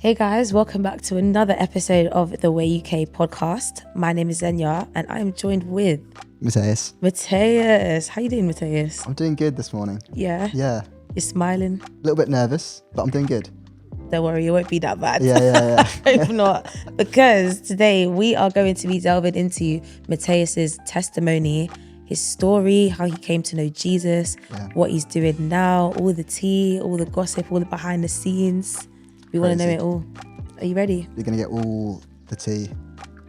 Hey guys, welcome back to another episode of the Way UK podcast. My name is Xenia and I am joined with Mateus. Mateus. How you doing, Mateus? I'm doing good this morning. Yeah? Yeah. You're smiling? A little bit nervous, but I'm doing good. Don't worry, it won't be that bad. Yeah. If not, because today we are going to be delving into Mateus's testimony, his story, how he came to know Jesus, what he's doing now, all the tea, all the gossip, all the behind the scenes. We want to know it all. Are you ready? You're going to get all the tea.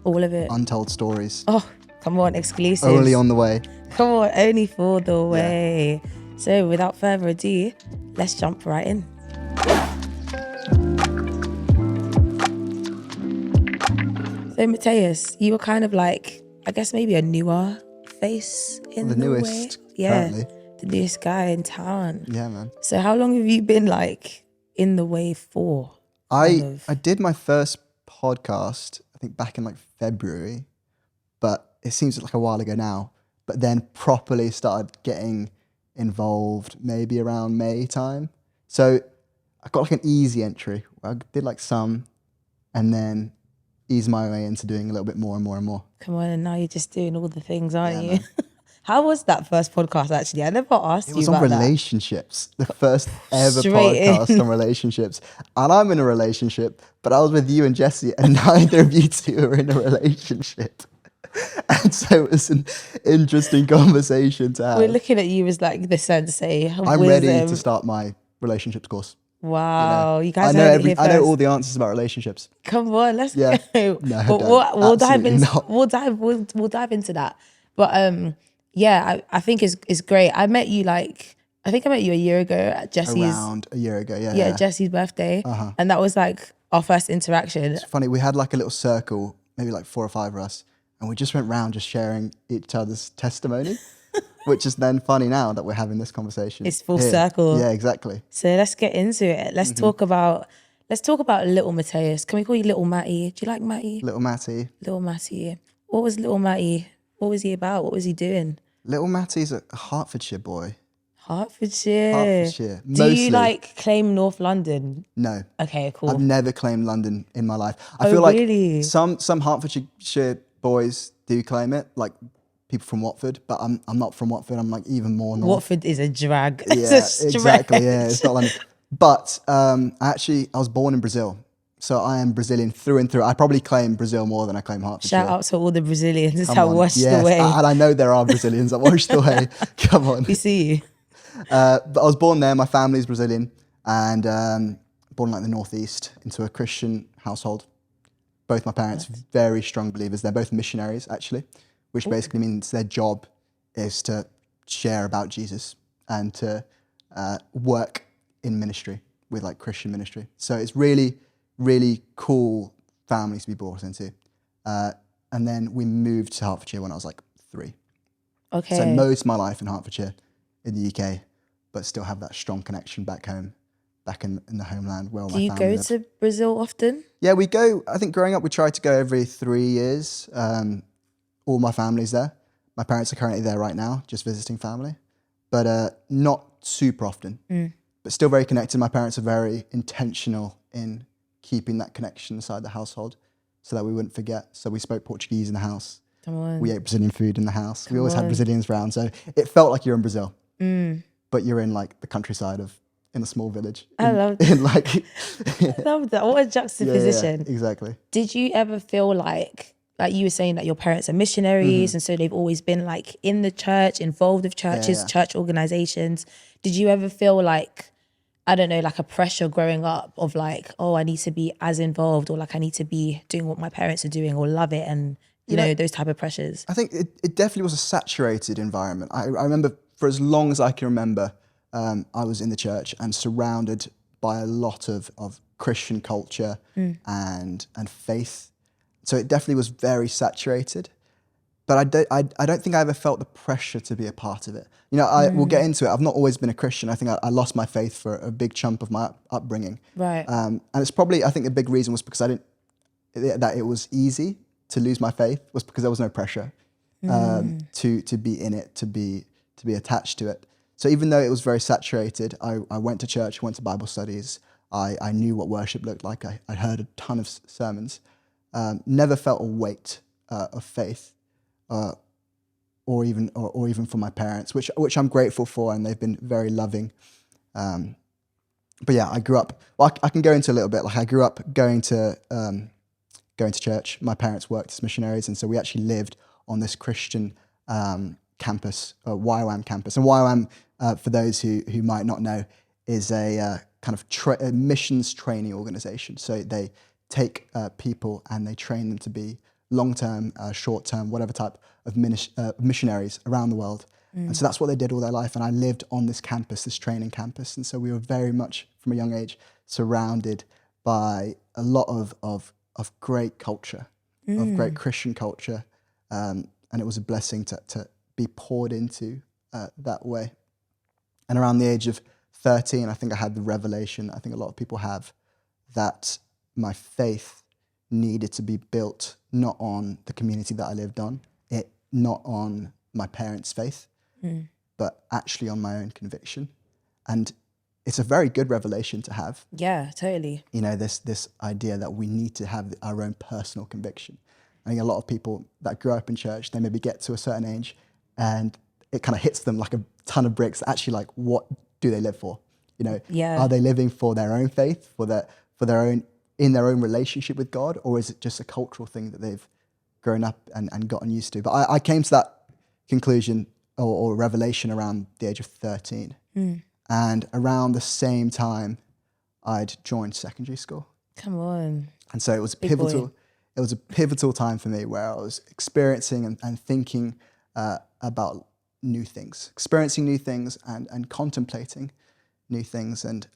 All of it. Untold stories. Oh, come on, exclusive. Only on the way. Come on, only for the way. So without further ado, let's jump right in. So Mateus, you were kind of like, I guess maybe a newer face in the Norway. newest, Yeah, currently. the newest guy in town. Yeah, man. So how long have you been like in the way for? I did my first podcast, I think back in like February, but it seems like a while ago now. But then properly started getting involved maybe around May time. So I got like an easy entry. I did like some and then eased my way into doing a little bit more and more and more. Come on, and now you're just doing all the things, aren't you? Man. How was that first podcast actually? I never asked you It was about on that. relationships, the first ever Straight podcast in. on relationships. And I'm in a relationship, but I was with you and Jesse, and neither of you two are in a relationship. And so it was an interesting conversation to have. We're looking at you as like the sensei. I'm ready to start my relationships course. Wow, you guys I know heard it here I know first. all the answers about relationships. Come on, let's Yeah. go. No, But don't. we'll dive Absolutely into not. we'll dive into that. But yeah, I think it's great. I met you I think I met you a year ago at Jesse's Around a year ago, yeah. Jesse's birthday, and that was like our first interaction. It's funny, we had like a little circle, maybe like 4 or 5 of us, and we just went round just sharing each other's testimony, which is then funny now that we're having this conversation. It's full circle. Yeah, exactly. So let's get into it. Let's talk about little Mateus. Can we call you Little Matty? Do you like Matty? Little Matty. Little Matty. What was Little Matty? What was he about? What was he doing? Little Matty's a Hertfordshire boy. Hertfordshire. Hertfordshire. Do Mostly. you claim North London? No. Okay, cool. I've never claimed London in my life. I Oh, feel like really? some Hertfordshire boys do claim it, like people from Watford, but I'm not from Watford. I'm like even more north. Watford is a drag. Yeah, It's a stretch. exactly. Yeah, it's not London. But I was born in Brazil. So I am Brazilian through and through. I probably claim Brazil more than I claim Hertfordshire. Shout out to all the Brazilians Come that on. washed Yes, away. and I know there are Brazilians that washed away. Come on. We see you. But I was born there. My family's Brazilian, and born in like the northeast into a Christian household. Both my parents very strong believers. They're both missionaries actually, which basically means their job is to share about Jesus and to work in ministry with like Christian ministry. So it's really, really cool families to be brought into. And then we moved to Hertfordshire when I was like 3. Okay. So most of my life in Hertfordshire, in the UK, but still have that strong connection back home, back in the homeland where all Do my you family go live. to Brazil often? Yeah, we go. I think growing up, we tried to go every 3 years. All my family's there. My parents are currently there right now, just visiting family, but not super often. But still very connected. My parents are very intentional in keeping that connection inside the household so that we wouldn't forget. So we spoke Portuguese in the house. Come on. We ate Brazilian food in the house. We always on. had Brazilians around. So it felt like you're in Brazil, but you're in like the countryside in a small village. I love that. In like, I love that. What a juxtaposition. exactly. Did you ever feel like you were saying that your parents are missionaries and so they've always been like in the church, involved with churches, church organizations. Did you ever feel like, I don't know, like a pressure growing up of like, oh, I need to be as involved, or like I need to be doing what my parents are doing, or love it, and you know, those type of pressures? I think it definitely was a saturated environment. I remember for as long as I can remember, I was in the church and surrounded by a lot of Christian culture and faith. So it definitely was very saturated. But I don't think I ever felt the pressure to be a part of it. You know, we'll get into it. I've not always been a Christian. I think I lost my faith for a big chunk of my upbringing. Right. And it's probably, I think a big reason was because that it was easy to lose my faith, was because there was no pressure to be in it, to be attached to it. So even though it was very saturated, I went to church, went to Bible studies. I knew what worship looked like. I heard a ton of sermons. Never felt a weight of faith, or even from my parents, which I'm grateful for, and they've been very loving. But yeah, I grew up. Well, I can go into a little bit. Like I grew up going to church. My parents worked as missionaries, and so we actually lived on this Christian campus, YWAM campus. And YWAM, for those who might not know, is a kind of a missions training organization. So they take people and they train them to be long-term, short-term, whatever type of missionaries around the world. And so that's what they did all their life. And I lived on this campus, this training campus. And so we were very much, from a young age, surrounded by a lot of great culture, of great Christian culture. And it was a blessing to be poured into that way. And around the age of 13, I think I had the revelation, I think a lot of people have, that my faith needed to be built not on the community that I lived on, not on my parents' faith, but actually on my own conviction. And it's a very good revelation to have. Yeah, totally. You know, this idea that we need to have our own personal conviction. I think a lot of people that grew up in church, they maybe get to a certain age and it kind of hits them like a ton of bricks. Actually, like, what do they live for? You know, are they living for their own faith, for their own, in their own relationship with God, or is it just a cultural thing that they've grown up and gotten used to? But I came to that conclusion or revelation around the age of 13. And around the same time, I'd joined secondary school. Come on. And so it was pivotal. It was a pivotal time for me where I was experiencing and thinking about new things, experiencing new things and contemplating new things. And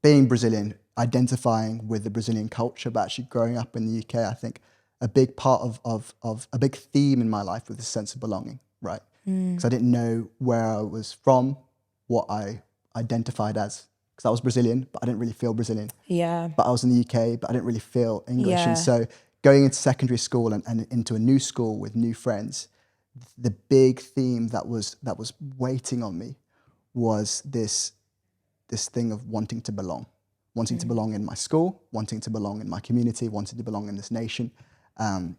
being Brazilian, identifying with the Brazilian culture, but actually growing up in the UK, I think a big part of a big theme in my life was the sense of belonging, right? Because I didn't know where I was from, what I identified as, because I was Brazilian, but I didn't really feel Brazilian. Yeah. But I was in the UK, but I didn't really feel English. Yeah. And so going into secondary school and into a new school with new friends, the big theme that was waiting on me was this thing of wanting to belong in my school, wanting to belong in my community, wanting to belong in this nation. And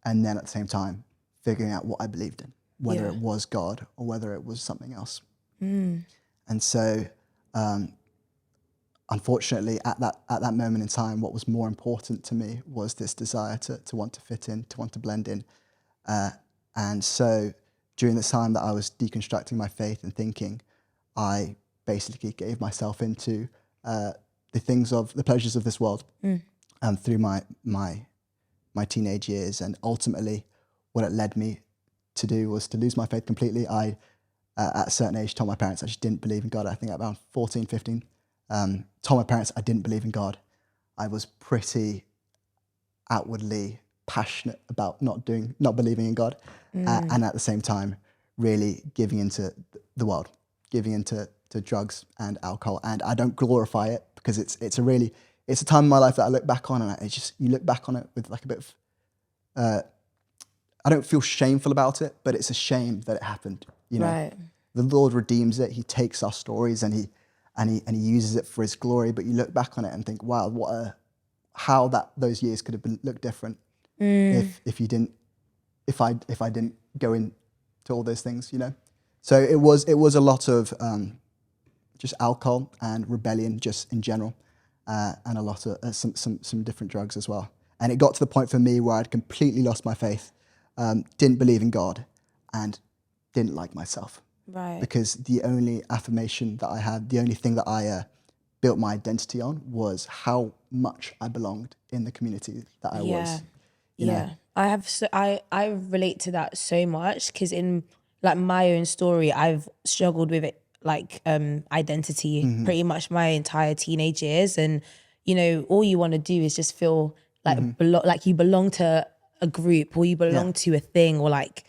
then at the same time, figuring out what I believed in, whether it was God or whether it was something else. And so, unfortunately, at that moment in time, what was more important to me was this desire to want to fit in, to want to blend in. And so during this time that I was deconstructing my faith and thinking, I basically gave myself into the pleasures of this world through my teenage years. And ultimately, what it led me to do was to lose my faith completely. I, at a certain age, told my parents I just didn't believe in God. I think at around 14, 15, told my parents I didn't believe in God. I was pretty outwardly passionate about not believing in God, and at the same time, really giving into the world, giving into drugs and alcohol. And I don't glorify it because it's a time in my life that I look back on, and you look back on it with like a bit of, I don't feel shameful about it, but it's a shame that it happened. You know, Right. The Lord redeems it. He takes our stories and he uses it for His glory. But you look back on it and think, wow, how those years could have looked different if I didn't go into all those things, you know. So it was a lot of just alcohol and rebellion, just in general, and a lot of some different drugs as well. And it got to the point for me where I'd completely lost my faith, didn't believe in God, and didn't like myself. Right. Because the only affirmation that I had, the only thing that I built my identity on was how much I belonged in the community that I was. You know? I relate to that so much because in like my own story, I've struggled with it, like identity pretty much my entire teenage years. And, you know, all you want to do is just feel like like you belong to a group or you belong to a thing, or like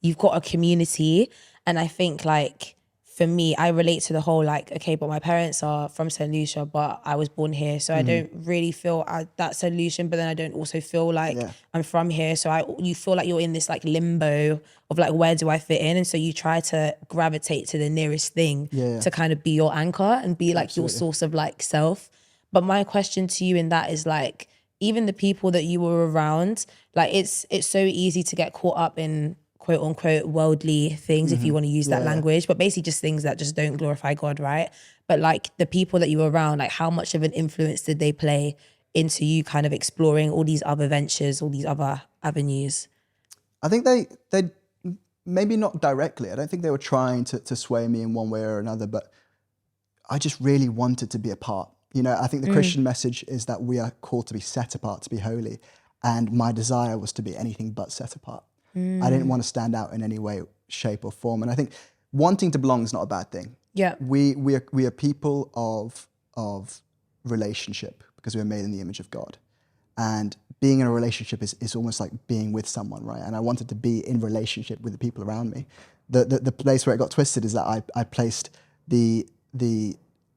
you've got a community. And I think like for me, I relate to the whole like, okay, but my parents are from St. Lucia, but I was born here. So I don't really feel that solution, but then I don't also feel like I'm from here. So you feel like you're in this like limbo of like, where do I fit in? And so you try to gravitate to the nearest thing to kind of be your anchor and be like your source of like self. But my question to you in that is like, even the people that you were around, like it's so easy to get caught up in quote unquote worldly things, if you want to use that language, but basically just things that just don't glorify God, right? But like the people that you were around, like how much of an influence did they play into you kind of exploring all these other ventures, all these other avenues? I think they maybe not directly. I don't think they were trying to sway me in one way or another, but I just really wanted to be a part. You know, I think the Christian message is that we are called to be set apart, to be holy. And my desire was to be anything but set apart. I didn't want to stand out in any way, shape or form. And I think wanting to belong is not a bad thing. Yeah. We are people of relationship because we are made in the image of God. And being in a relationship is almost like being with someone, right? And I wanted to be in relationship with the people around me. The place where it got twisted is that I placed the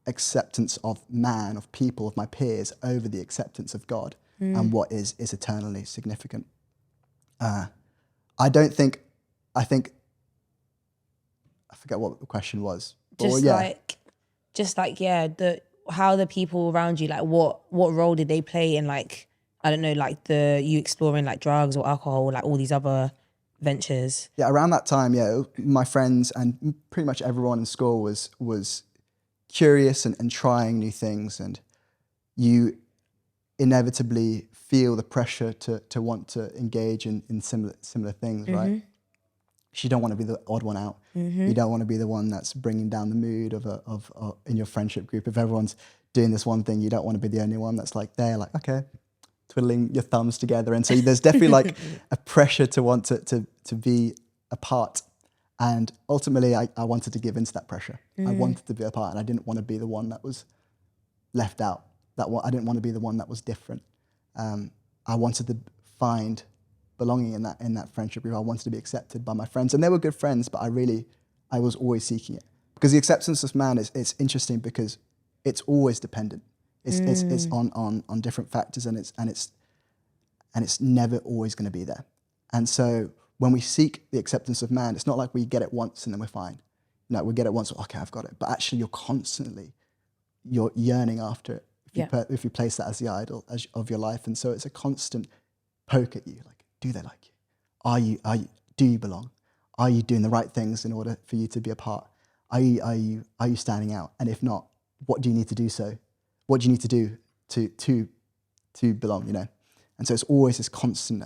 acceptance of man, of people, of my peers over the acceptance of God and what is eternally significant. I think, I forget what the question was. How the people around you, like what role did they play in, like, I don't know, like you exploring like drugs or alcohol, like all these other ventures? Yeah, around that time, my friends and pretty much everyone in school was curious and trying new things, and you inevitably feel the pressure to want to engage in similar things, right? You don't want to be the odd one out. You don't want to be the one that's bringing down the mood of in your friendship group. If everyone's doing this one thing, you don't want to be the only one that's like there, like, okay, twiddling your thumbs together. And so there's definitely like a pressure to want to be a part. And ultimately, I wanted to give into that pressure. I wanted to be a part, and I didn't want to be the one that was left out. I didn't want to be the one that was different. I wanted to find belonging in that friendship group. I wanted to be accepted by my friends, and they were good friends, but I was always seeking it, because the acceptance of man it's interesting because it's always dependent. It's on different factors, and it's never always going to be there. And so when we seek the acceptance of man, it's not like we get it once and then we're fine. No, we get it once, okay, I've got it. But actually, you're yearning after it if you place that as the idol of your life. And so it's a constant poke at you, like, do they like you? Do you belong? Are you doing the right things in order for you to be a part? Are you standing out? And if not, what do you need to do so? What do you need to do to belong, you know? And so it's always this constant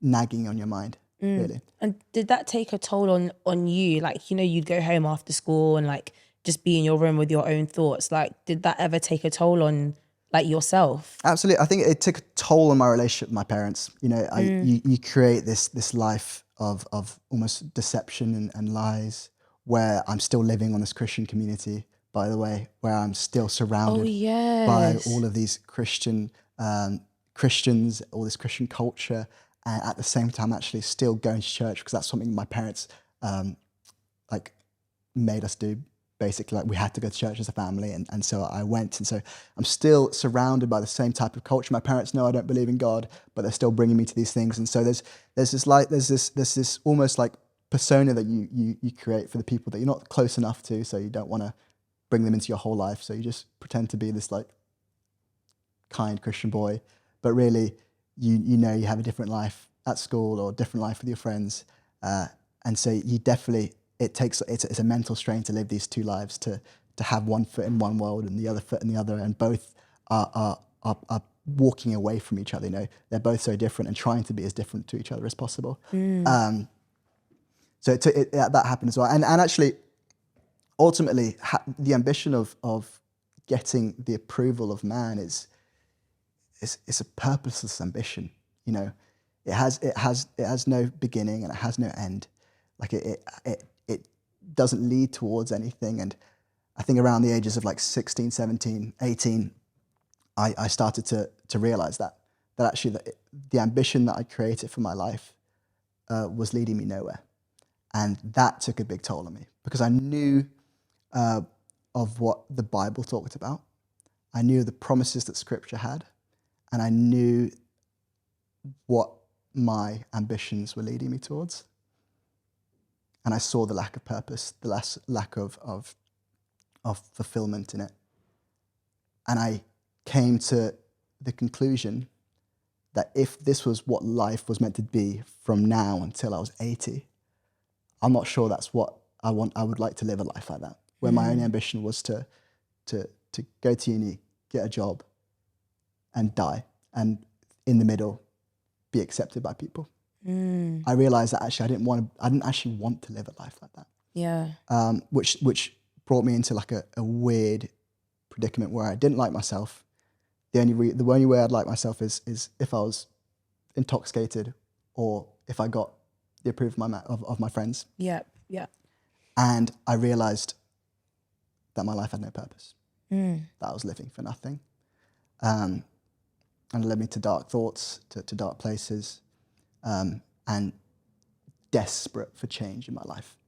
nagging on your mind, really. And did that take a toll on you? Like, you know, you'd go home after school and like just be in your room with your own thoughts. Like, did that ever take a toll on like yourself? Absolutely. I think it took a toll on my relationship with my parents. You know, you create this life of almost deception and lies, where I'm still living on this Christian community, by the way, where I'm still surrounded by all of these Christians, all this Christian culture, and at the same time actually still going to church, because that's something my parents like made us do. Basically, like, we had to go to church as a family, and so I went. And so I'm still surrounded by the same type of culture. My parents know I don't believe in God, but they're still bringing me to these things. And so there's this almost like persona that you create for the people that you're not close enough to, so you don't want to bring them into your whole life. So you just pretend to be this like kind Christian boy, but really you know you have a different life at school or a different life with your friends, and so you definitely. It's a mental strain to live these two lives, to have one foot in one world and the other foot in the other, and both are walking away from each other. You know, they're both so different and trying to be as different to each other as possible. So that happened as well. And actually, ultimately, the ambition of getting the approval of man is a purposeless ambition. You know, it has no beginning and it has no end. Like it doesn't lead towards anything. And I think around the ages of like 16, 17, 18, I started to realize that actually the ambition that I created for my life was leading me nowhere. And that took a big toll on me, because I knew of what the Bible talked about. I knew the promises that Scripture had, and I knew what my ambitions were leading me towards. And I saw the lack of purpose, the lack of fulfillment in it. And I came to the conclusion that if this was what life was meant to be from now until I was 80, I'm not sure that's what I want. I would like to live a life like that, where my only ambition was to go to uni, get a job, and die, and in the middle, be accepted by people. I realized that actually I didn't actually want to live a life like that. Yeah. Which brought me into like a weird predicament where I didn't like myself. The only way I'd like myself is if I was intoxicated or if I got the approval of my friends. Yeah. Yeah. And I realized that my life had no purpose, that I was living for nothing. And it led me to dark thoughts, to dark places, and desperate for change in my life.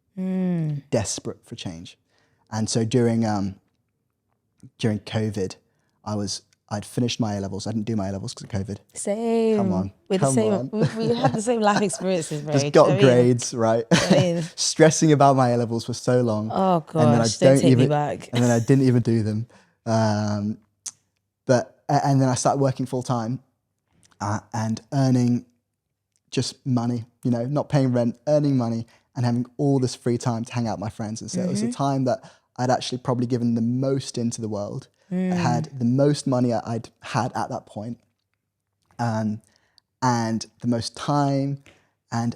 Desperate for change. And so during COVID, I'd finished my A-levels. I didn't do my A-levels because of COVID. Same. Come on. We had the same life experiences, bro. Just got grades, right? Stressing about my A-levels for so long. Oh gosh, don't take me back. And then I didn't even do them. And then I started working full time and earning just money, not paying rent, earning money and having all this free time to hang out with my friends. And so it was a time that I'd actually probably given the most into the world. I had the most money I'd had at that point, and the most time. And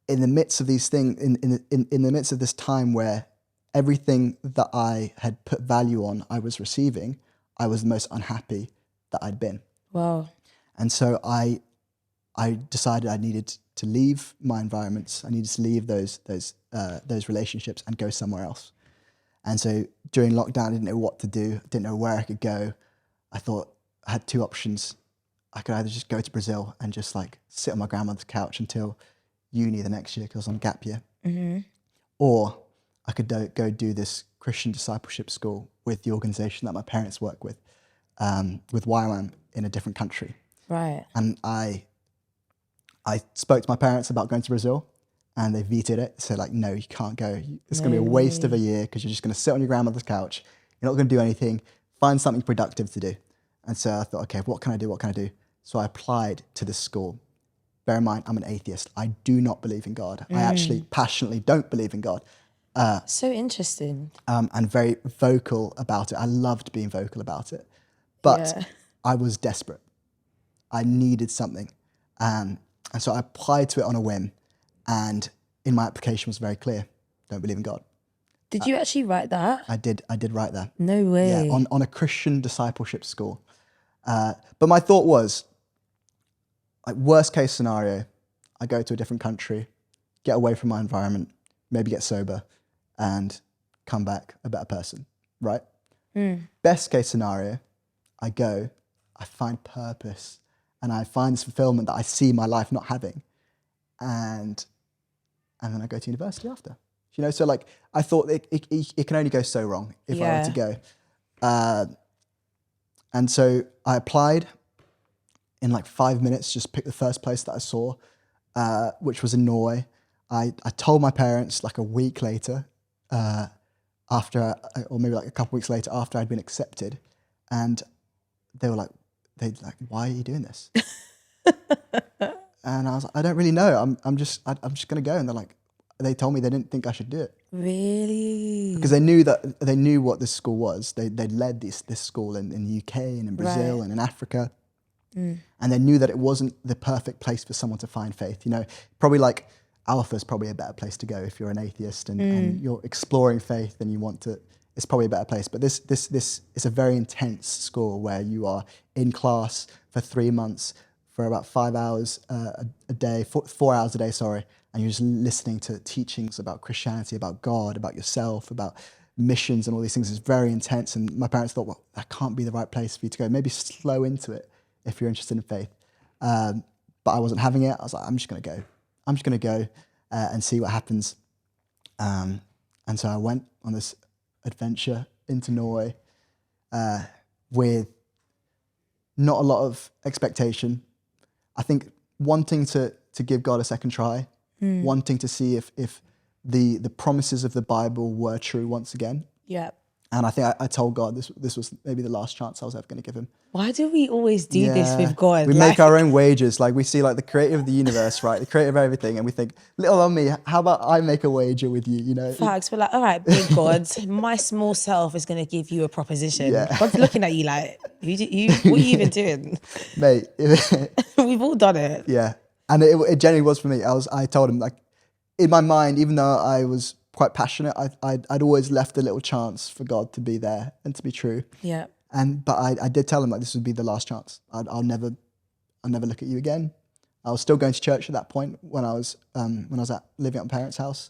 in the midst of these things, in the midst of this time where everything that I had put value on, I was receiving, I was the most unhappy that I'd been. Wow. And so I decided I needed to leave my environments. I needed to leave those relationships and go somewhere else. And so during lockdown, I didn't know what to do. I didn't know where I could go. I thought I had two options. I could either just go to Brazil and just like sit on my grandmother's couch until uni the next year because I was on gap year. Or I could go do this Christian discipleship school with the organization that my parents work with YWAM in a different country. Right. And I spoke to my parents about going to Brazil and they vetoed it. So like, no, you can't go. It's going to be a waste of a year because you're just going to sit on your grandmother's couch. You're not going to do anything. Find something productive to do. And so I thought, okay, what can I do? What can I do? So I applied to this school. Bear in mind, I'm an atheist. I do not believe in God. I actually passionately don't believe in God. So interesting. And very vocal about it. I loved being vocal about it. But I was desperate. I needed something. And so I applied to it on a whim. And in my application was very clear. Don't believe in God. Did you actually write that? I did write that. No way. Yeah, on a Christian discipleship school. But my thought was, like, worst case scenario, I go to a different country, get away from my environment, maybe get sober, and come back a better person, right? Best case scenario, I go, I find purpose, and I find this fulfillment that I see my life not having, and then I go to university after. So like I thought it can only go so wrong if I were to go. And so I applied in like 5 minutes, just picked the first place that I saw, which was in Norway. I told my parents like a week later, after, or maybe like a couple of weeks later after I'd been accepted. And they were like, why are you doing this? And I was like, I don't really know. I'm just going to go. And they told me they didn't think I should do it. Really? Because they knew what this school was. They'd led this school in the UK and in Brazil and in Africa. And they knew that it wasn't the perfect place for someone to find faith. Probably like Alpha is probably a better place to go if you're an atheist and you're exploring faith and you want to. It's probably a better place. But this is a very intense school where you are in class for 3 months for about 5 hours a day, 4 hours a day, sorry. And you're just listening to teachings about Christianity, about God, about yourself, about missions and all these things. It's very intense. And my parents thought, well, that can't be the right place for you to go. Maybe slow into it if you're interested in faith. But I wasn't having it. I was like, I'm just going to go. I'm just going to go and see what happens. And so I went on this adventure into Norway with not a lot of expectation. I think wanting to give God a second try, wanting to see if the promises of the Bible were true once again. Yeah. And I think I told God this was maybe the last chance I was ever going to give him. Why do we always do this with God? We make our own wages. Like we see like the creator of the universe, right? The creator of everything. And we think, little on me, how about I make a wager with you, you know? Facts. We're like, all right, big God, my small self is going to give you a proposition. Yeah. God's looking at you like, what are you even doing? Mate. We've all done it. Yeah. And it genuinely was for me. I told him, like, in my mind, even though I was quite passionate, I'd always left a little chance for God to be there and to be true. Yeah. But I did tell him, like, this would be the last chance. I'll never look at you again. I was still going to church at that point when I was living at my parents' house.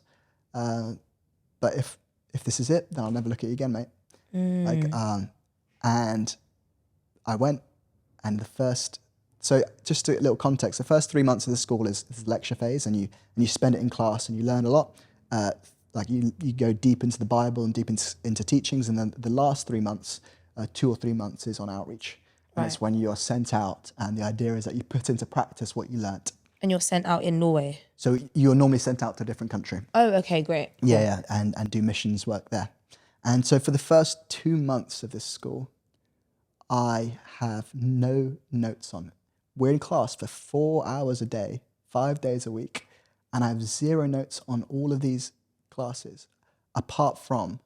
But if this is it, then I'll never look at you again, mate. And I went, and so just a little context, the first 3 months of the school is the lecture phase, and you spend it in class and you learn a lot. Like you go deep into the Bible and deep into teachings, and then the last 3 months, 2 or 3 months is on outreach. And it's when you're sent out, and the idea is that you put into practice what you learnt. And you're sent out in Norway? So you're normally sent out to a different country. Oh, okay, great. Cool. Yeah, and do missions work there. And so for the first 2 months of this school, I have no notes on it. We're in class for 4 hours a day, 5 days a week, and I have 0 notes on all of these classes, apart from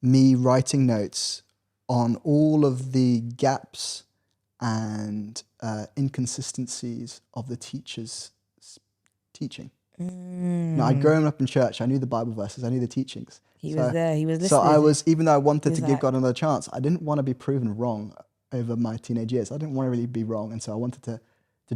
me writing notes on all of the gaps and inconsistencies of the teacher's teaching. Now, I'd grown up in church. I knew the Bible verses. I knew the teachings. He was there. He was listening. So even though I wanted to give God another chance, I didn't want to be proven wrong over my teenage years. I didn't want to really be wrong. And so I wanted to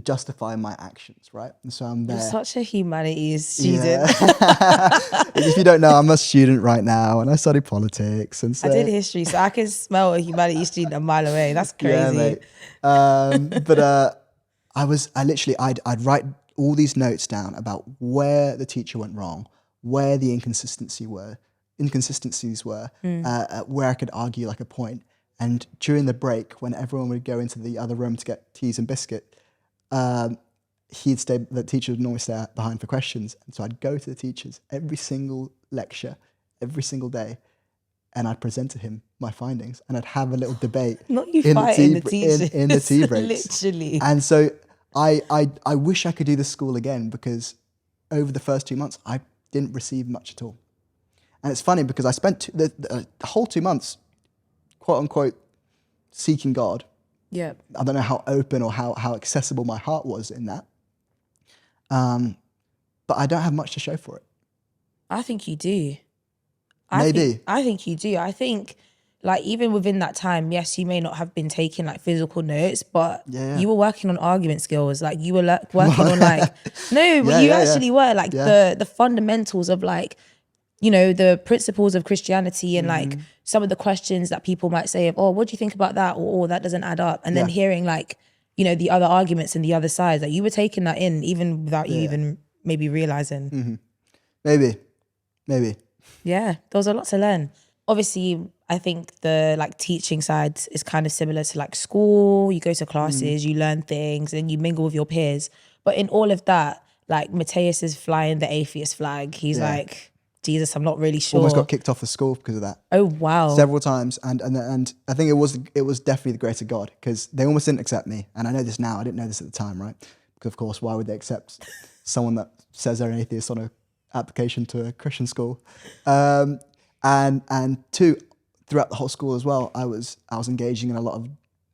justify my actions, right? And so I'm there. You're such a humanities student. Yeah. If you don't know, I'm a student right now, and I study politics. And so I did history, so I can smell a humanities student a mile away. That's crazy. Yeah, mate. I'd write all these notes down about where the teacher went wrong, where the inconsistencies were, where I could argue like a point. And during the break, when everyone would go into the other room to get teas and biscuit, the teacher would normally stay behind for questions. And so I'd go to the teachers every single lecture, every single day, and I'd present to him my findings, and I'd have a little debate in the tea breaks. Literally. And so I wish I could do this school again, because over the first 2 months, I didn't receive much at all. And it's funny because I spent the whole 2 months, quote unquote, seeking God. Yeah. I don't know how open or how accessible my heart was in that. But I don't have much to show for it. I think you do. Maybe. I think you do. I think, like, even within that time, yes, you may not have been taking like physical notes, but you were working on argument skills. Like, you were working on like, no, but you actually were like the fundamentals of like, you know, the principles of Christianity, and like some of the questions that people might say of, oh, what do you think about that? Or, oh, that doesn't add up. And then hearing like, you know, the other arguments and the other sides, that you were taking that in even without you even maybe realizing. Mm-hmm. Maybe. Yeah, there was a lot to learn. Obviously, I think the like teaching side is kind of similar to like school. You go to classes, you learn things, and you mingle with your peers. But in all of that, like Mateus is flying the atheist flag. He's like, Jesus, I'm not really sure. Almost got kicked off of school because of that. Oh wow! Several times, and I think it was definitely the grace of God, because they almost didn't accept me. And I know this now. I didn't know this at the time, right? Because of course, why would they accept someone that says they're an atheist on a application to a Christian school? And two, throughout the whole school as well, I was engaging in a lot of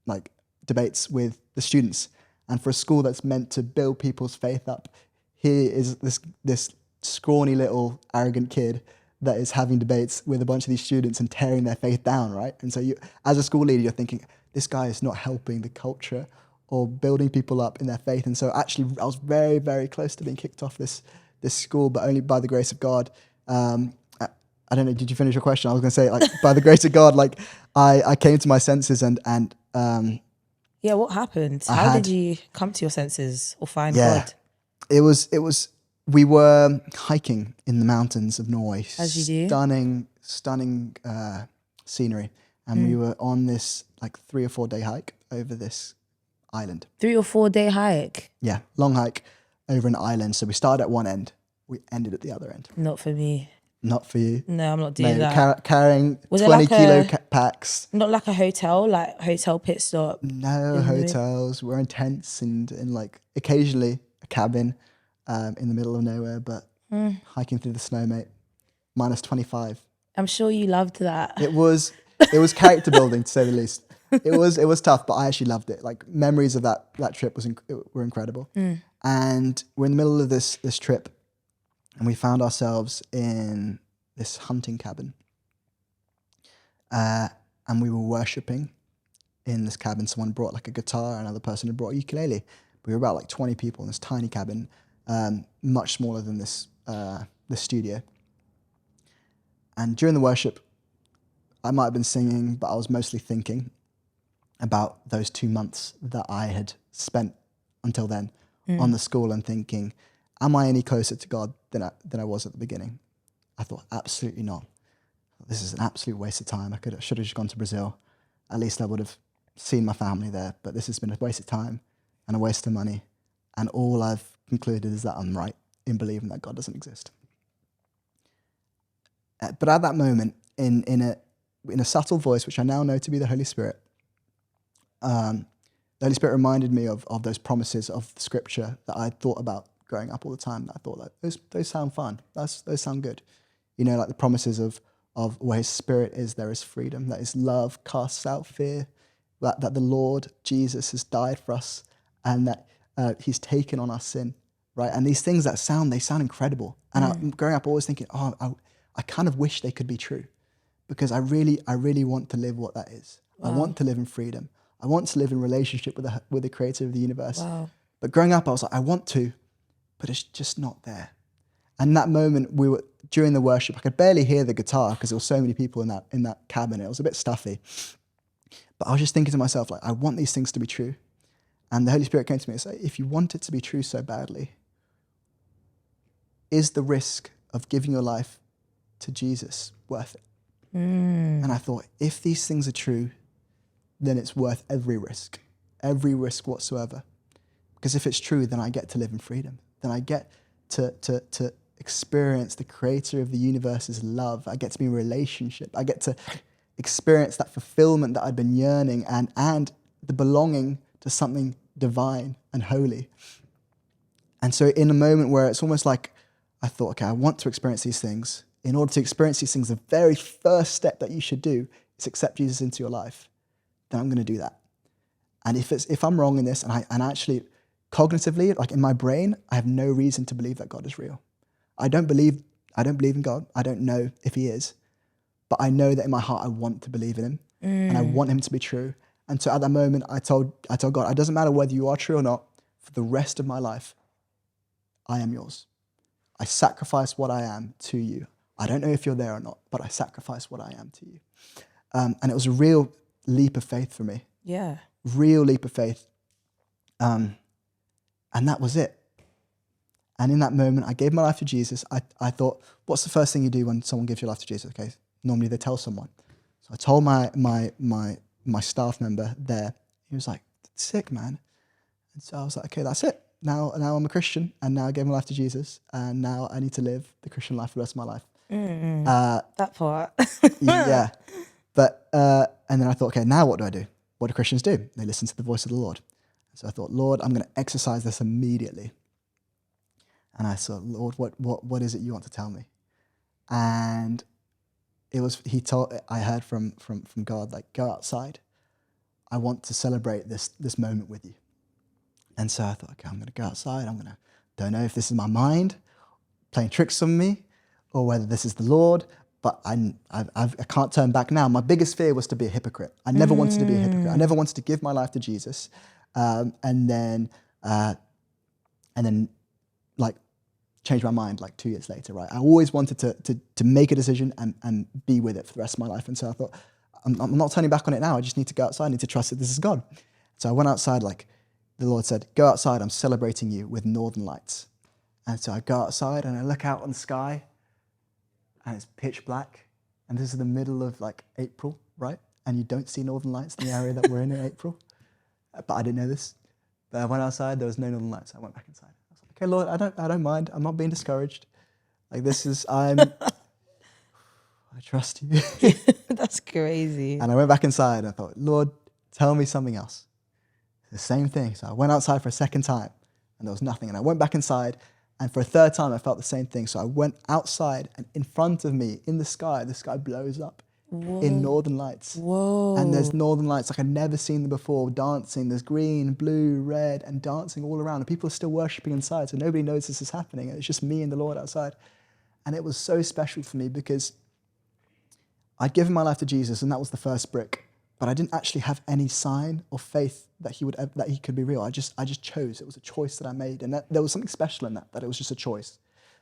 like debates with the students. And for a school that's meant to build people's faith up, here is this scrawny little arrogant kid that is having debates with a bunch of these students and tearing their faith down, right? And so you, as a school leader, you're thinking, this guy is not helping the culture or building people up in their faith. And so actually I was very, very close to being kicked off this school, but only by the grace of God. I don't know, did you finish your question? I was going to say, like, by the grace of God, like, I came to my senses and yeah, what happened? How did you come to your senses or find God? It was, we were hiking in the mountains of Norway. As you do. Stunning scenery. And we were on this, like, 3 or 4 day hike over this island. 3 or 4 day hike? Yeah, long hike over an island. So we started at one end, we ended at the other end. Not for me. Not for you. No, I'm not doing No, that. carrying Was 20 it like kilo packs. not like a hotel pit stop? No hotels. We're in tents and like occasionally a cabin in the middle of nowhere, but hiking through the snow, mate. Minus 25. I'm sure you loved that. It was character building, to say the least. It was tough, but I actually loved it. Like, memories of that trip were incredible. And we're in the middle of this trip, and we found ourselves in this hunting cabin. And we were worshipping in this cabin. Someone brought like a guitar, another person had brought a ukulele. We were about like 20 people in this tiny cabin, much smaller than this studio. And during the worship, I might have been singing, but I was mostly thinking about those 2 months that I had spent until then on the school, and thinking, am I any closer to God than I was at the beginning? I thought, absolutely not. This is an absolute waste of time. Should have just gone to Brazil. At least I would have seen my family there. But this has been a waste of time and a waste of money. And all I've concluded is that I'm right in believing that God doesn't exist. But at that moment, in a subtle voice, which I now know to be the Holy Spirit, the Holy Spirit reminded me of those promises of the Scripture that I thought about growing up all the time. I thought, like, those sound fun. Those sound good. You know, like the promises of where His Spirit is, there is freedom. That His love casts out fear. That the Lord Jesus has died for us, and that He's taken on our sin, right? And these things they sound incredible. And growing up, always thinking, I kind of wish they could be true, because I really want to live what that is. Wow. I want to live in freedom. I want to live in relationship with the Creator of the universe. Wow. But growing up, I was like, I want to, but it's just not there. And that moment, we were during the worship, I could barely hear the guitar because there were so many people in that cabin. It was a bit stuffy. But I was just thinking to myself, like, I want these things to be true. And the Holy Spirit came to me and said, if you want it to be true so badly, is the risk of giving your life to Jesus worth it? And I thought, if these things are true, then it's worth every risk whatsoever. Because if it's true, then I get to live in freedom. Then I get to experience the Creator of the universe's love. I get to be in a relationship. I get to experience that fulfillment that I'd been yearning, and the belonging to something divine and holy. And so in a moment where it's almost like I thought, okay, I want to experience these things. In order to experience these things, the very first step that you should do is accept Jesus into your life. Then I'm going to do that. And if I'm wrong in this, and actually cognitively, like in my brain, I have no reason to believe that God is real. I don't believe in God. I don't know if He is, but I know that in my heart I want to believe in Him, and I want Him to be true. And so at that moment, I told God, it doesn't matter whether you are true or not. For the rest of my life, I am yours. I sacrifice what I am to you. I don't know if you're there or not, but I sacrifice what I am to you. And it was a real leap of faith for me. Yeah. Real leap of faith. And that was it. And in that moment, I gave my life to Jesus. I thought, what's the first thing you do when someone gives your life to Jesus? Okay, normally they tell someone. So I told my staff member there. He was like, sick, man. And so I was like, okay, that's it. Now I'm a Christian, and now I gave my life to Jesus, and now I need to live the Christian life for the rest of my life. That part. Yeah. But, and then I thought, okay, now what do I do? What do Christians do? They listen to the voice of the Lord. So I thought, Lord, I'm going to exercise this immediately. And I said, Lord, what is it you want to tell me? And I heard from God, like, go outside. I want to celebrate this moment with you. And so I thought, okay, I'm going to go outside. Don't know if this is my mind playing tricks on me or whether this is the Lord, but I can't turn back now. My biggest fear was to be a hypocrite. I never wanted to be a hypocrite. I never wanted to give my life to Jesus and then like change my mind like 2 years later, right? I always wanted to make a decision and be with it for the rest of my life. And so I thought, I'm not turning back on it now. I just need to go outside. I need to trust that this is God. So I went outside, like the Lord said, go outside. I'm celebrating you with northern lights. And so I go outside and I look out on the sky and it's pitch black. And this is the middle of like April, right? And you don't see northern lights in the area that we're in April. But I didn't know this. But I went outside, there was no northern lights. I went back inside. I was like, okay, Lord, I don't mind. I'm not being discouraged. Like this is, I trust you. That's crazy. And I went back inside and I thought, Lord, tell me something else. The same thing. So I went outside for a second time and there was nothing. And I went back inside and for a third time I felt the same thing. So I went outside and in front of me, in the sky blows up. Whoa. In northern lights. Whoa. And there's northern lights like I'd never seen them before, dancing. There's green, blue, red, and dancing all around. And people are still worshiping inside, so nobody knows this is happening. It's just me and the Lord outside. And it was so special for me because I'd given my life to Jesus, and that was the first brick. But I didn't actually have any sign or faith that he could be real. I just chose. It was a choice that I made, and there was something special in that it was just a choice.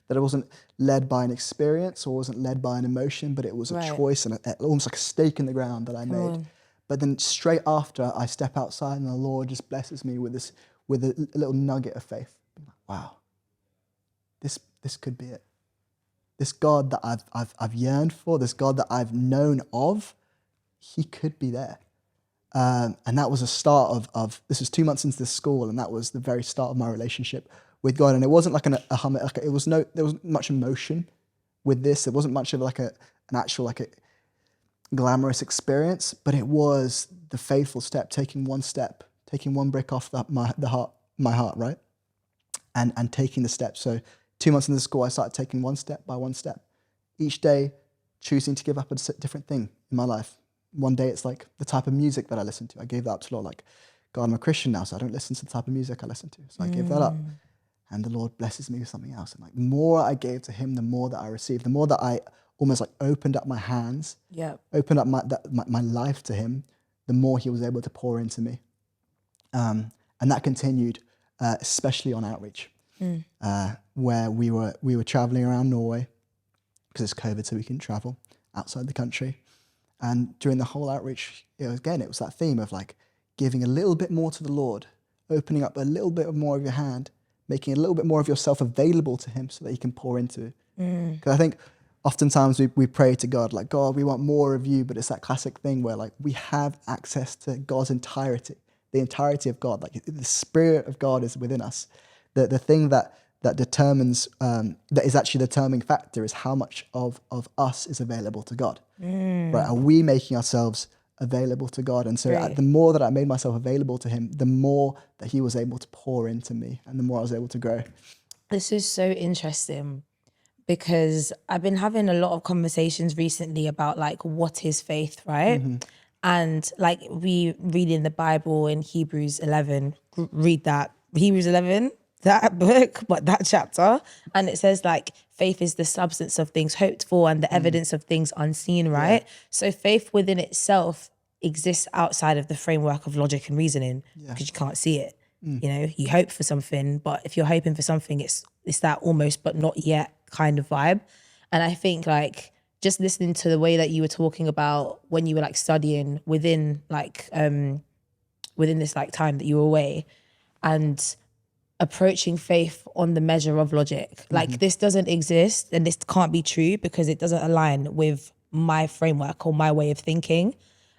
That it wasn't led by an experience or wasn't led by an emotion, but it was a choice and almost like a stake in the ground that I made. But then straight after, I step outside and the Lord just blesses me with a little nugget of faith. I'm like, wow, this could be it. This God that I've yearned for, this God that I've known of, he could be there. And that was a start of this was 2 months into the school, and that was the very start of my relationship with God. And it wasn't like there wasn't much emotion with this. It wasn't much of like an actual like a glamorous experience, but it was the faithful step, taking one brick off my heart, right? And taking the step. So 2 months into school, I started taking one step by one step. Each day, choosing to give up a different thing in my life. One day it's like the type of music that I listen to. I gave that up to the Lord. Like, God, I'm a Christian now, so I don't listen to the type of music I listen to. So I gave that up. And the Lord blesses me with something else. And like the more I gave to him, the more that I received, the more that I almost like opened up my hands, opened up my life to him, the more he was able to pour into me. And that continued, especially on outreach, where we were traveling around Norway because it's COVID, so we couldn't travel outside the country. And during the whole outreach, it was that theme of like giving a little bit more to the Lord, opening up a little bit more of your hand, making a little bit more of yourself available to him so that he can pour into it. Because I think oftentimes we pray to God, like, God, we want more of you, but it's that classic thing where like we have access to God's entirety, the entirety of God. Like the Spirit of God is within us. The thing that determines, that is actually the determining factor is how much of us is available to God. Right? Are we making ourselves available to God? And so the more that I made myself available to him, the more that he was able to pour into me and the more I was able to grow. This is so interesting because I've been having a lot of conversations recently about like, what is faith, right? And like we read in the Bible in Hebrews 11, read that, Hebrews 11, that book, but that chapter. And it says like, faith is the substance of things hoped for and the evidence of things unseen, right? So faith within itself exists outside of the framework of logic and reasoning because you can't see it. You know, you hope for something, but if you're hoping for something, it's that almost but not yet kind of vibe. And I think like just listening to the way that you were talking about when you were like studying within like within this like time that you were away and approaching faith on the measure of logic. Like this doesn't exist and this can't be true because it doesn't align with my framework or my way of thinking.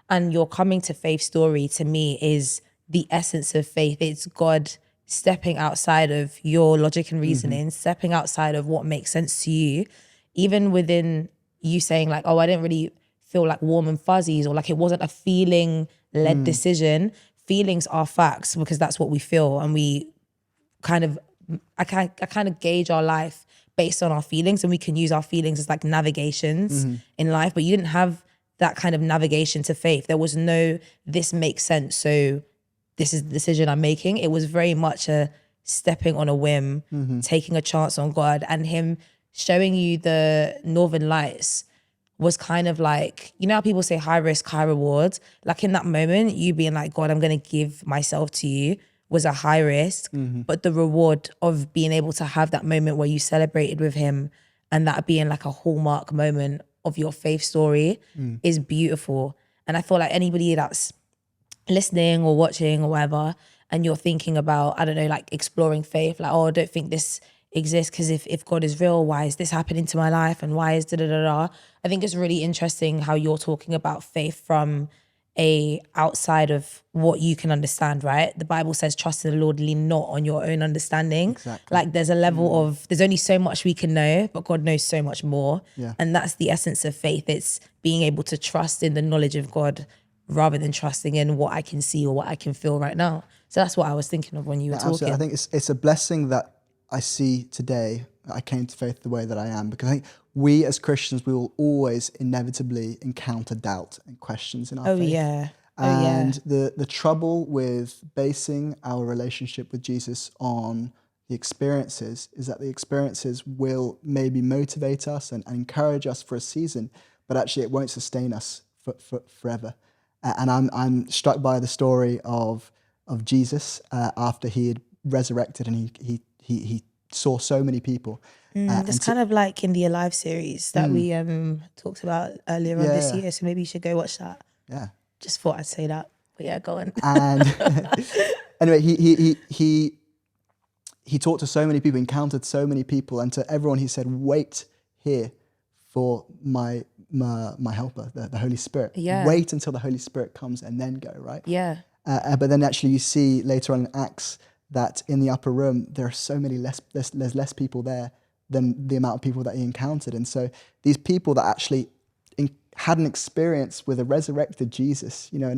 And your coming to faith story to me is the essence of faith. It's God stepping outside of your logic and reasoning, stepping outside of what makes sense to you, even within you saying like, oh, I didn't really feel like warm and fuzzies or like it wasn't a feeling-led decision. Feelings are facts because that's what we feel and we I kind of gauge our life based on our feelings and we can use our feelings as like navigations in life, but you didn't have that kind of navigation to faith. There was no, this makes sense, so this is the decision I'm making. It was very much a stepping on a whim, taking a chance on God, and him showing you the Northern Lights was kind of like, you know how people say high risk, high reward? Like in that moment, you being like, God, I'm going to give myself to you was a high risk, but the reward of being able to have that moment where you celebrated with him and that being like a hallmark moment of your faith story is beautiful. And I feel like anybody that's listening or watching or whatever, and you're thinking about, I don't know, like exploring faith, like, oh, I don't think this exists because if God is real, why is this happening to my life? And why is da-da-da-da? I think it's really interesting how you're talking about faith from a outside of what you can understand, right? The Bible says, trust in the Lord, lean not on your own understanding. Exactly. Like there's a level of, there's only so much we can know, but God knows so much more. Yeah. And that's the essence of faith. It's being able to trust in the knowledge of God rather than trusting in what I can see or what I can feel right now. So that's what I was thinking of when you were talking. Absolutely. I think it's a blessing that I see today. I came to faith the way that I am, because I think we as Christians, we will always inevitably encounter doubt and questions in our faith. Yeah. And the trouble with basing our relationship with Jesus on the experiences is that the experiences will maybe motivate us and encourage us for a season, but actually it won't sustain us for forever. And I'm struck by the story of Jesus after he had resurrected, and he saw so many people. It's kind of like in the Alive series that we talked about earlier on this year. So maybe you should go watch that. Yeah. Just thought I'd say that. But yeah, go on. And anyway, he talked to so many people, encountered so many people, and to everyone he said, wait here for my helper, the Holy Spirit. Yeah. Wait until the Holy Spirit comes and then go, right? Yeah. But then actually you see later on in Acts that in the upper room, there are so many there's less people there than the amount of people that he encountered. And so these people that actually had an experience with a resurrected Jesus, you know,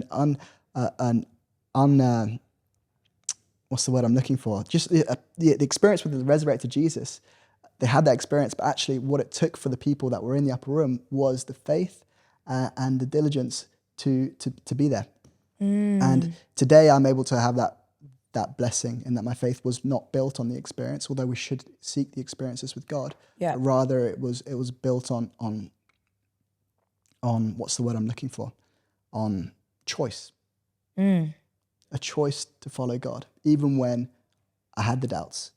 what's the word I'm looking for? Just the experience with the resurrected Jesus. They had that experience, but actually what it took for the people that were in the upper room was the faith and the diligence to be there. And today I'm able to have that blessing, in that my faith was not built on the experience, although we should seek the experiences with God. Yeah. But rather it was built on what's the word I'm looking for? On choice. A choice to follow God, even when I had the doubts,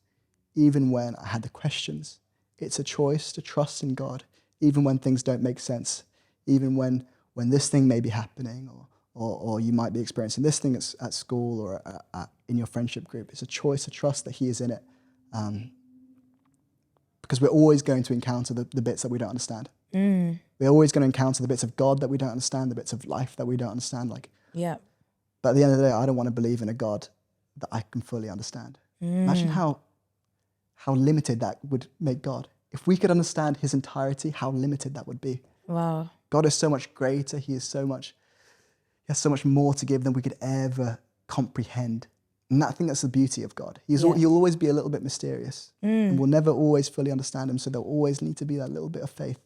even when I had the questions. It's a choice to trust in God, even when things don't make sense, even when this thing may be happening, or you might be experiencing this thing at school or in your friendship group. It's a choice to trust that He is in it, because we're always going to encounter the bits that we don't understand. We're always going to encounter the bits of God that we don't understand, the bits of life that we don't understand. But at the end of the day, I don't want to believe in a God that I can fully understand. Imagine how limited that would make God. If we could understand His entirety, how limited that would be. Wow. God is so much greater. He has so much more to give than we could ever comprehend. And I think that's the beauty of God. He'll always be a little bit mysterious. And we'll never always fully understand Him. So there'll always need to be that little bit of faith,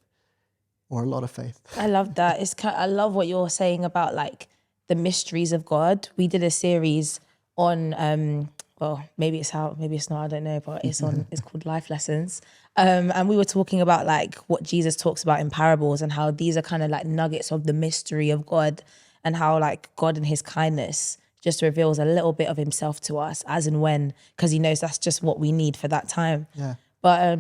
or a lot of faith. I love that. I love what you're saying about like the mysteries of God. We did a series on, well, maybe it's not, I don't know, but it's called Life Lessons. And we were talking about like what Jesus talks about in parables, and how these are kind of like nuggets of the mystery of God, and how like God in His kindness just reveals a little bit of Himself to us as and when, because He knows that's just what we need for that time. Yeah. But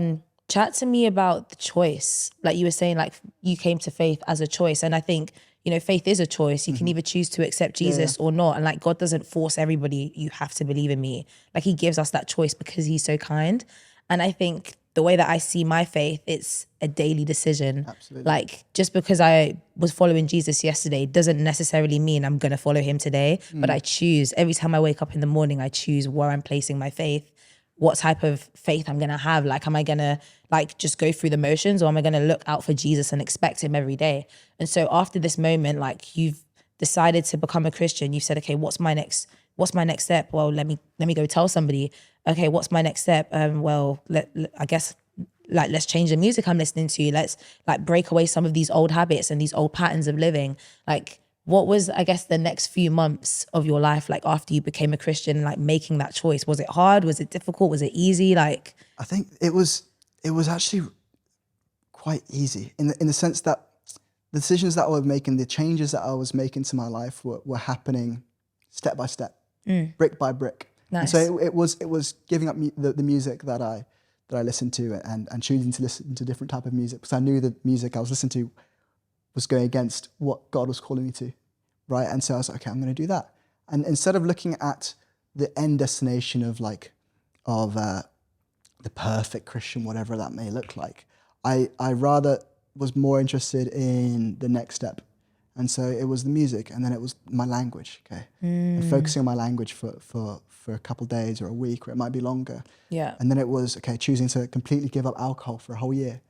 chat to me about the choice. Like you were saying, like you came to faith as a choice. And I think, you know, faith is a choice. You can either choose to accept Jesus or not. And like God doesn't force everybody, you have to believe in me. Like He gives us that choice because He's so kind. And I think the way that I see my faith, it's a daily decision. Absolutely. Like just because I was following Jesus yesterday doesn't necessarily mean I'm going to follow Him today. But I choose, every time I wake up in the morning, I choose where I'm placing my faith, what type of faith I'm going to have. Like, am I going to like just go through the motions, or am I going to look out for Jesus and expect Him every day? And so after this moment, like you've decided to become a Christian, you've said, okay, what's my next step? Well, let me go tell somebody. Okay, what's my next step? I guess like let's change the music I'm listening to. Let's like break away some of these old habits and these old patterns of living. Like what was, I guess, the next few months of your life like after you became a Christian, like making that choice? Was it hard? Was it difficult? Was it easy? Like I think it was actually quite easy in the sense that the decisions that I was making, the changes that I was making to my life were happening step by step, brick by brick. Nice. And so it was giving up the music that I listened to and choosing to listen to different type of music, because I knew the music I was listening to was going against what God was calling me to, right? And so I was like, okay, I'm going to do that. And instead of looking at the end destination of the perfect Christian, whatever that may look like, I rather was more interested in the next step. And so it was the music, and then it was my language, okay? And focusing on my language for a couple of days or a week, or it might be longer. Yeah. And then it was, okay, choosing to completely give up alcohol for a whole year.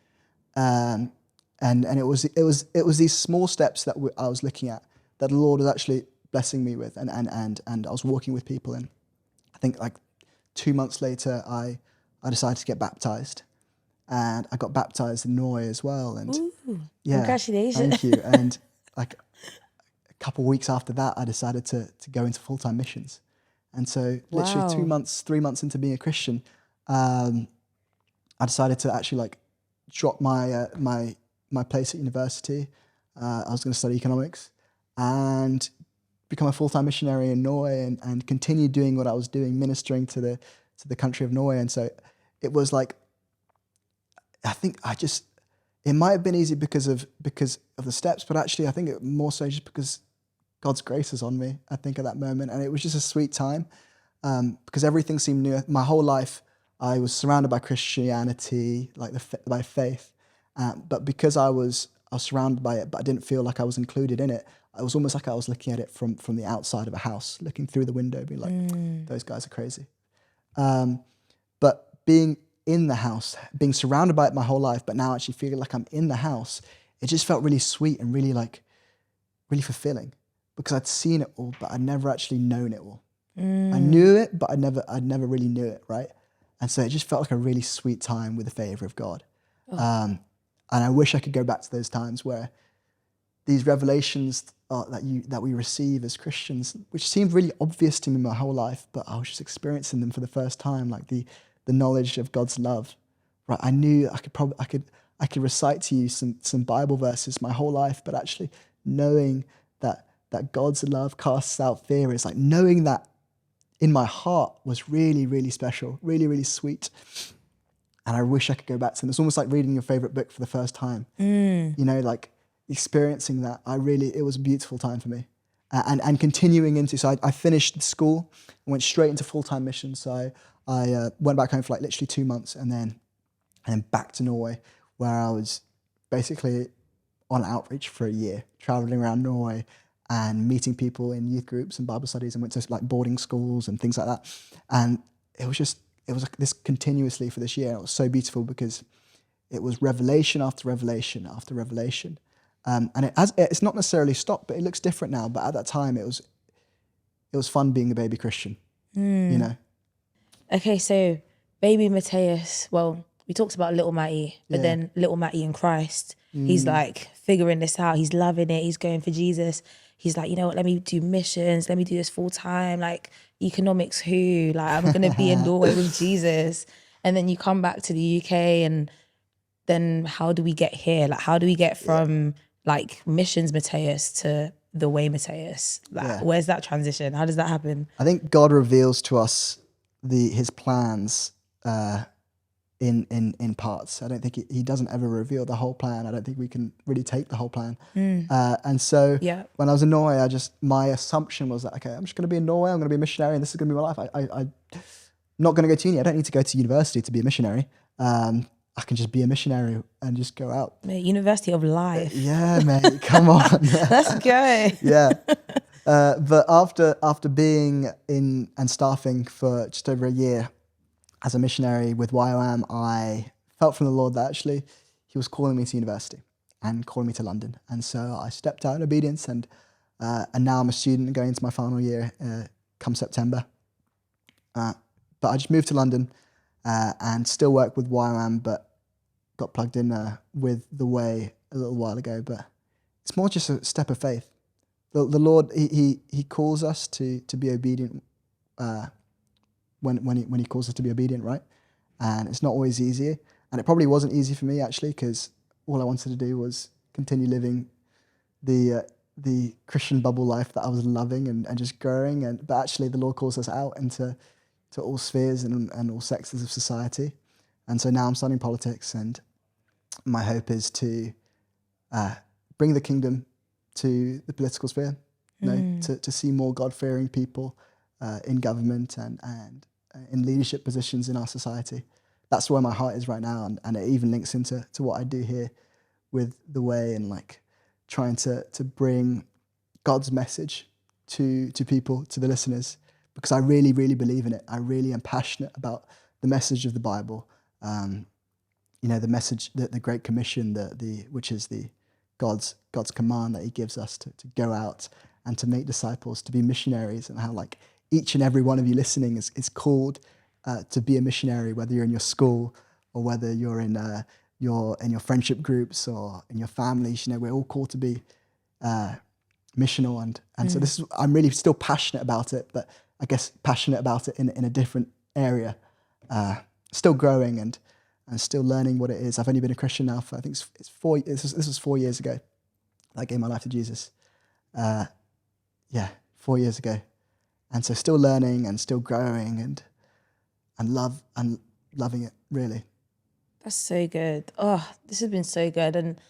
And it was these small steps that I was looking at that the Lord was actually blessing me with, and I was walking with people, and I think like 2 months later, I decided to get baptized, and I got baptized in Norway as well. And Ooh, yeah, congratulations! thank you. And like a couple of weeks after that, I decided to go into full-time missions. And so literally 2 months, 3 months into being a Christian, I decided to actually like drop my my place at university. I was going to study economics and become a full-time missionary in Norway, and continue doing what I was doing, ministering to the country of Norway. And so it was like, I think it might have been easy because of the steps, but actually I think it more so just because God's grace is on me, I think, at that moment. And it was just a sweet time, because everything seemed new. My whole life I was surrounded by Christianity, like by faith, but because I was surrounded by it, but I didn't feel like I was included in it. It was almost like I was looking at it from the outside of a house, looking through the window, being like, those guys are crazy. But being in the house, being surrounded by it my whole life, but now actually feeling like I'm in the house, it just felt really sweet and really fulfilling, because I'd seen it all, but I'd never actually known it all. I knew it, but I'd never really knew it, right? And so it just felt like a really sweet time with the favor of God. And I wish I could go back to those times where these revelations that we receive as Christians, which seemed really obvious to me my whole life, but I was just experiencing them for the first time, like the knowledge of God's love. Right? I knew I could recite to you some Bible verses my whole life, but actually knowing that God's love casts out fear, is like knowing that in my heart was really, really special, really, really sweet. And I wish I could go back to them. It's almost like reading your favorite book for the first time. You know, like experiencing that. It was a beautiful time for me. And continuing into, so I finished school and went straight into full-time mission. So I went back home for like literally 2 months, and then back to Norway, where I was basically on outreach for a year, traveling around Norway and meeting people in youth groups and Bible studies, and went to like boarding schools and things like that. And it was like this continuously for this year. It was so beautiful because it was revelation after revelation after revelation. And it's not necessarily stopped, but it looks different now. But at that time, it was fun being a baby Christian, you know? Okay, so baby Mateus, well, we talked about little Matty, but then little Matty in Christ, he's like figuring this out. He's loving it. He's going for Jesus. He's like, you know what, let me do missions. Let me do this full time. Like economics, like I'm going to be in Norway with Jesus. And then you come back to the UK, and then how do we get here? Like, how do we get from like missions Mateus to the way Mateus? Like, where's that transition? How does that happen? I think God reveals to us his plans in parts. I don't think he doesn't ever reveal the whole plan. I don't think we can really take the whole plan. And so when I was in Norway, my assumption was that, okay, I'm just going to be in Norway. I'm going to be a missionary, and this is going to be my life. I'm not going to go to uni. I don't need to go to university to be a missionary. I can just be a missionary and just go out. Mate, University of Life. Yeah, mate, come on. Let's go. Yeah. But after being in and staffing for just over a year as a missionary with YOM, I felt from the Lord that actually he was calling me to university and calling me to London. And so I stepped out in obedience, and now I'm a student going into my final year come September. But I just moved to London and still work with YOM, but got plugged in with The Way a little while ago. But it's more just a step of faith. The Lord, he calls us to be obedient when he calls us to be obedient, right? And it's not always easy. And it probably wasn't easy for me, actually, because all I wanted to do was continue living the Christian bubble life that I was loving and just growing. But actually, the Lord calls us out into all spheres and all sectors of society. And so now I'm studying politics, and my hope is to bring the kingdom to the political sphere, to see more God-fearing people in government and in leadership positions in our society. That's where my heart is right now, and it even links into what I do here with The Way, and like trying to bring God's message to people, to the listeners, because I really, really believe in it. I really am passionate about the message of the Bible. The message, the Great Commission, which is God's command that He gives us to go out and to make disciples, to be missionaries, and how like each and every one of you listening is called to be a missionary, whether you're in your school or whether you're in your friendship groups or in your families. We're all called to be missional, and so I'm really still passionate about it, but I guess passionate about it in a different area, still growing and still learning what it is. I've only been a Christian now for, I think it's 4. This was 4 years ago. I gave my life to Jesus. 4 years ago, and so still learning and still growing and loving it, really. That's so good. Oh, this has been so good. And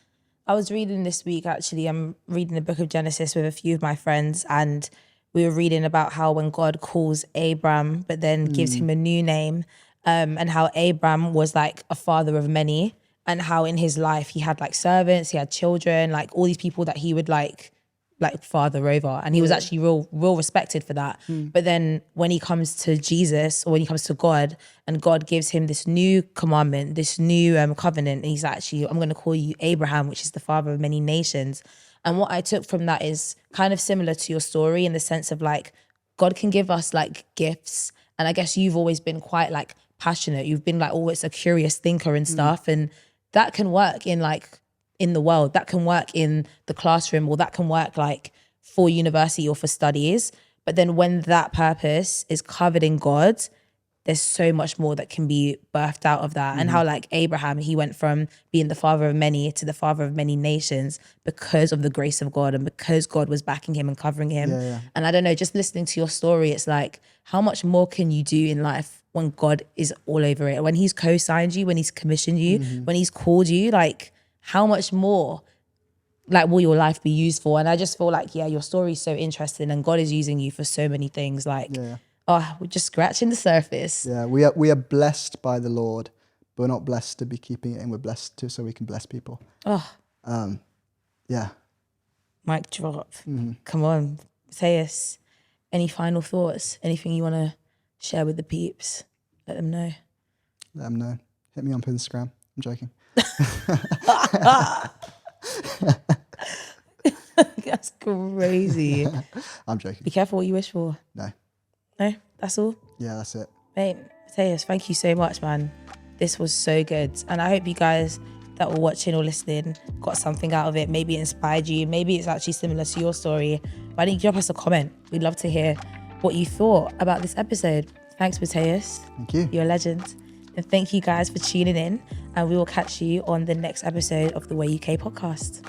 I was reading this week, actually, I'm reading the book of Genesis with a few of my friends, and we were reading about how when God calls Abram, but then gives him a new name, and how Abram was like a father of many, and how in his life he had like servants, he had children, like all these people that he would like father over, and he was actually real respected for that. But then when he comes to Jesus, or when he comes to God, and God gives him this new commandment, this new covenant, and he's actually, I'm going to call you Abraham, which is the father of many nations. And what I took from that is kind of similar to your story, in the sense of like, God can give us like gifts, and I guess you've always been quite like passionate, you've been like always a curious thinker and stuff, and that can work in the world, that can work in the classroom, or that can work like for university or for studies. But then when that purpose is covered in God, there's so much more that can be birthed out of that. And how like Abraham, he went from being the father of many to the father of many nations because of the grace of God, and because God was backing him and covering him. And I don't know, just listening to your story, it's like, how much more can you do in life when God is all over it? When He's co-signed you, when He's commissioned you, when He's called you, like, how much more like will your life be used for? And I just feel like, your story is so interesting, and God is using you for so many things. Like, we're just scratching the surface. Yeah, we are blessed by the Lord, but we're not blessed to be keeping it in. We're blessed to so we can bless people. Mic drop. Come on, Mateus. Any final thoughts? Anything you want to share with the peeps? Let them know. Let them know. Hit me on Instagram. I'm joking. That's crazy. I'm joking. Be careful what you wish for. No, that's all. Yeah, that's it. Mate, Mateus, thank you so much, man. This was so good, and I hope you guys that were watching or listening got something out of it. Maybe it inspired you. Maybe it's actually similar to your story. Why don't you drop us a comment? We'd love to hear what you thought about this episode. Thanks, Mateus. Thank you. You're a legend. And thank you guys for tuning in, and we will catch you on the next episode of the Way UK podcast.